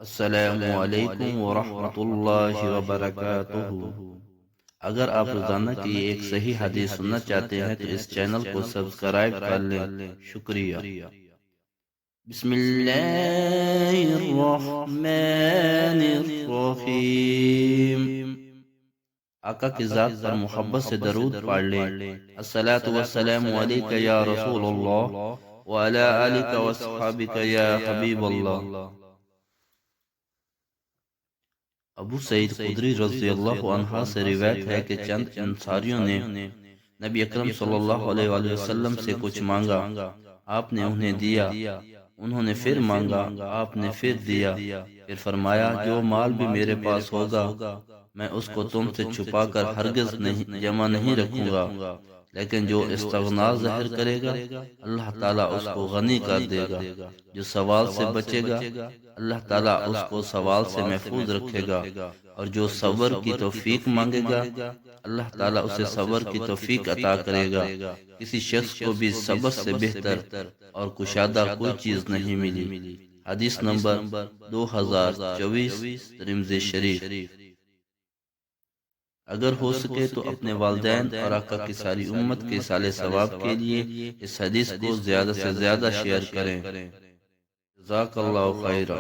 السلام علیکم ورحمۃ اللہ وبرکاتہ۔ اگر آپ روزانہ کی ایک صحیح حدیث سننا چاہتے ہیں تو اس چینل کو سبسکرائب کر لیں۔ شکریہ۔ بسم اللہ الرحمن الرحیم۔ آقا کی ذات پر محبت سے درود پڑھ لیں۔ الصلاۃ والسلام علیک یا رسول اللہ وعلی آلک واصحابک یا حبیب اللہ۔ ابو سعید خدری رضی اللہ عنہ سے روایت ہے کہ چند انصاریوں نے نبی اکرم صلی اللہ علیہ وآلہ وسلم سے کچھ مانگا، آپ نے انہیں دیا۔ انہوں نے پھر مانگا، آپ نے پھر دیا۔ پھر فرمایا، جو مال بھی میرے پاس ہوگا میں اس کو تم سے چھپا کر ہرگز جمع نہیں رکھوں گا، لیکن جو استغنا ظاہر کرے گا اللہ تعالیٰ اس کو غنی کر دے گا۔ جو سوال سے بچے گا اللہ تعالیٰ اس کو سوال سے محفوظ رکھے گا، اور جو صبر کی توفیق مانگے گا اللہ تعالیٰ اسے صبر کی توفیق عطا کرے گا۔ کسی شخص کو بھی صبر سے بہتر اور کشادہ کوئی چیز نہیں ملی۔ حدیث نمبر 2024، ترمذی شریف۔ اگر ہو سکے تو اپنے والدین اور آقا کی ساری امت کے صالح ثواب کے لیے اس حدیث کو زیادہ سے زیادہ شیئر کریں۔ جزاک اللہ خیرہ۔